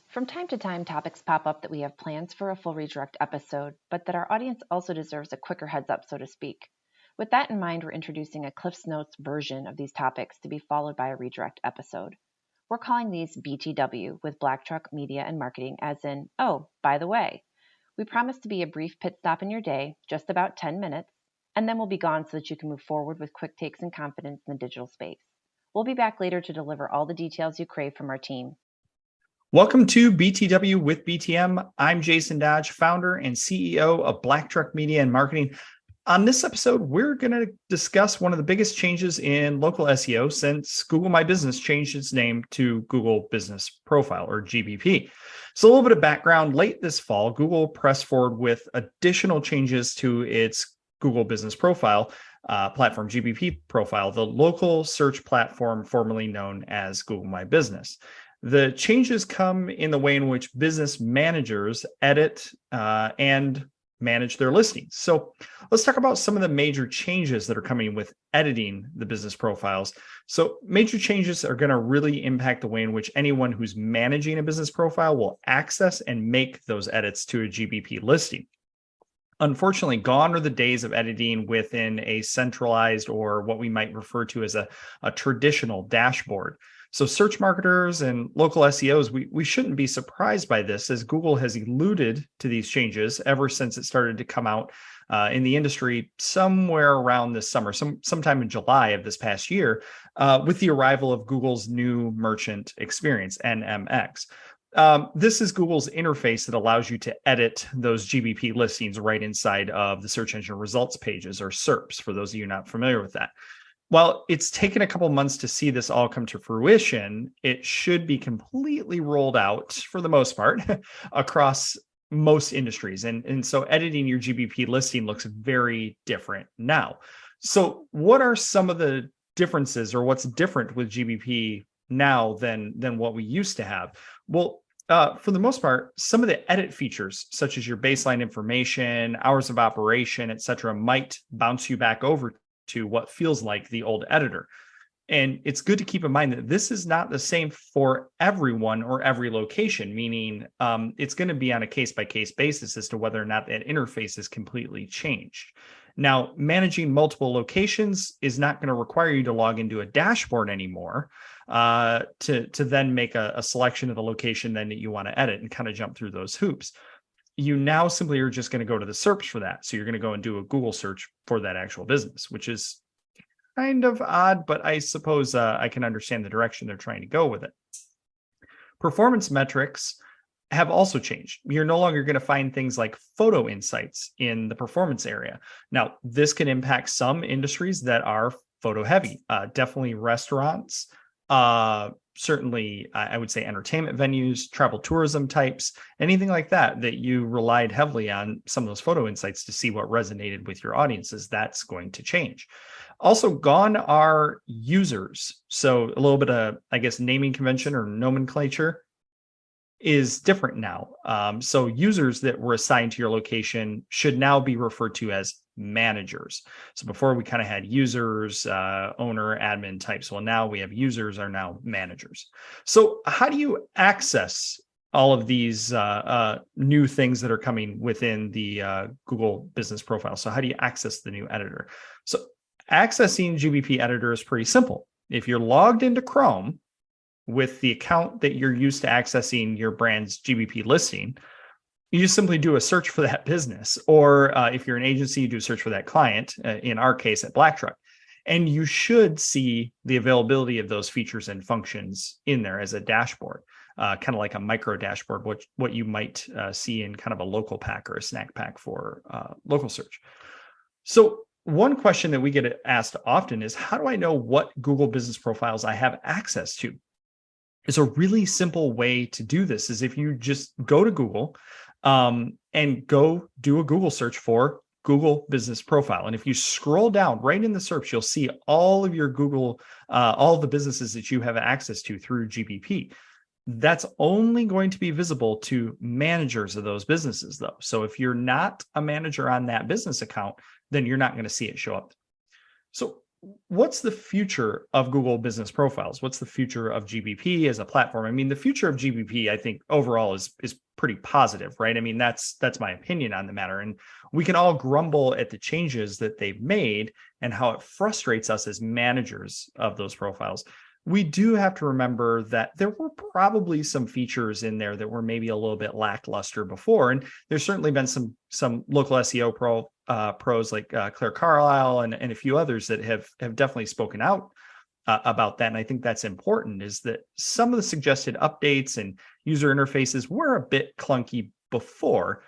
From time to time, topics pop up that we have plans for a full redirect episode, but that our audience also deserves a quicker heads up, so to speak. With that in mind, we're introducing a Cliff's Notes version of these topics to be followed by a redirect episode. We're calling these BTW with BlackTruck Media and Marketing, as in, oh, by the way. We promise to be a brief pit stop in your day, just about 10 minutes, and then we'll be gone so that you can move forward with quick takes and confidence in the digital space. We'll be back later to deliver all the details you crave from our team. Welcome to BTW with BTM. I'm Jason Dodge, founder and CEO of BlackTruck Media and Marketing. On this episode, we're going to discuss one of the biggest changes in local SEO since Google MyBusiness changed its name to Google Business Profile, or GBP. So a little bit of background. Late this fall, Google pressed forward with additional changes to its Google Business Profile platform, GBP Profile, the local search platform formerly known as Google My Business. The changes come in the way in which business managers edit and manage their listings. So let's talk about some of the major changes that are coming with editing the business profiles. So major changes are going to really impact the way in which anyone who's managing a business profile will access and make those edits to a GBP listing. Unfortunately, gone are the days of editing within a centralized or what we might refer to as a traditional dashboard. So search marketers and local SEOs, we shouldn't be surprised by this, as Google has alluded to these changes ever since it started to come out in the industry somewhere around this summer, sometime in July of this past year, with the arrival of Google's new merchant experience, NMX. This is Google's interface that allows you to edit those GBP listings right inside of the search engine results pages, or SERPs, for those of you not familiar with that. While it's taken a couple months to see this all come to fruition, it should be completely rolled out, for the most part, across most industries. And so editing your GBP listing looks very different now. So what are some of the differences, or what's different with GBP now than what we used to have? Well, for the most part, some of the edit features, such as your baseline information, hours of operation, etc., might bounce you back over to what feels like the old editor. And it's good to keep in mind that this is not the same for everyone or every location, meaning it's going to be on a case-by-case basis as to whether or not that interface is completely changed. Now, managing multiple locations is not going to require you to log into a dashboard anymore to then make a selection of the location then that you want to edit and kind of jump through those hoops. You now simply are just going to go to the SERPs for that. So you're going to go and do a Google search for that actual business, which is kind of odd, but I suppose I can understand the direction they're trying to go with it. Performance metrics have also changed. You're no longer going to find things like photo insights in the performance area. Now, this can impact some industries that are photo heavy, definitely restaurants, certainly, I would say entertainment venues, travel tourism types, anything like that you relied heavily on some of those photo insights to see what resonated with your audiences. That's going to change. Also, gone are users. So a little bit of, I guess, naming convention or nomenclature is different now. So users that were assigned to your location should now be referred to as managers. So before we kind of had users, owner, admin types. Well, now we have users are now managers. So how do you access all of these new things that are coming within the Google Business Profile? So how do you access the new editor? So accessing GBP editor is pretty simple. If you're logged into Chrome with the account that you're used to accessing your brand's GBP listing, you just simply do a search for that business. Or if you're an agency, you do a search for that client, in our case at BlackTruck. And you should see the availability of those features and functions in there as a dashboard, kind of like a micro dashboard, what you might see in kind of a local pack or a snack pack for local search. So one question that we get asked often is, how do I know what Google Business Profiles I have access to? It's a really simple way to do this is if you just go to Google and go do a Google search for Google Business Profile. And if you scroll down right in the search, you'll see all of your Google, all the businesses that you have access to through GBP. That's only going to be visible to managers of those businesses, though. So if you're not a manager on that business account, then you're not going to see it show up. So what's the future of Google Business Profiles? What's the future of GBP as a platform? I mean, the future of GBP, I think overall is pretty positive, right? I mean, that's my opinion on the matter. And we can all grumble at the changes that they've made and how it frustrates us as managers of those profiles. We do have to remember that there were probably some features in there that were maybe a little bit lackluster before. And there's certainly been some local SEO pros like Claire Carlisle and a few others that have definitely spoken out about that. And I think that's important, is that some of the suggested updates and user interfaces were a bit clunky before.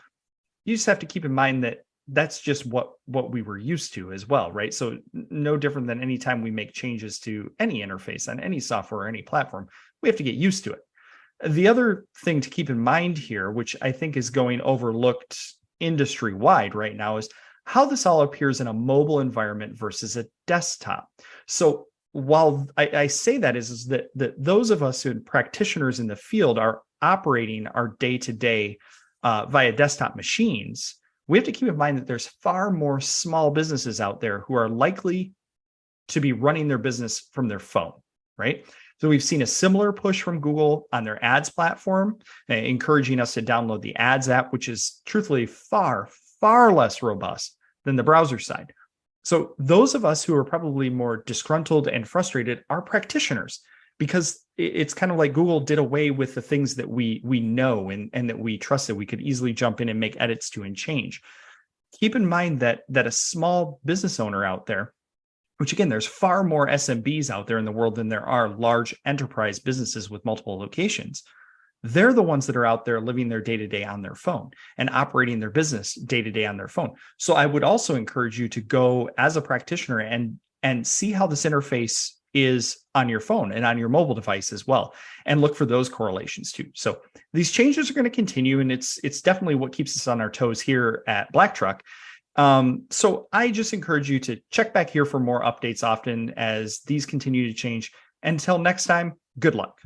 You just have to keep in mind that that's just what we were used to as well, right? So no different than any time we make changes to any interface on any software or any platform, we have to get used to it. The other thing to keep in mind here, which I think is going overlooked industry-wide right now, is how this all appears in a mobile environment versus a desktop. So while I say that is that those of us who are practitioners in the field are operating our day-to-day via desktop machines, we have to keep in mind that there's far more small businesses out there who are likely to be running their business from their phone, right? So we've seen a similar push from Google on their ads platform, encouraging us to download the ads app, which is truthfully far, far less robust than the browser side. So those of us who are probably more disgruntled and frustrated are practitioners, because it's kind of like Google did away with the things that we know and that we trusted. We could easily jump in and make edits to and change. Keep in mind that a small business owner out there, which again, there's far more SMBs out there in the world than there are large enterprise businesses with multiple locations. They're the ones that are out there living their day-to-day on their phone and operating their business day-to-day on their phone. So I would also encourage you to go as a practitioner and see how this interface is on your phone and on your mobile device as well, and look for those correlations too. So these changes are going to continue, and it's definitely what keeps us on our toes here at BlackTruck. So I just encourage you to check back here for more updates often as these continue to change. Until next time, good luck.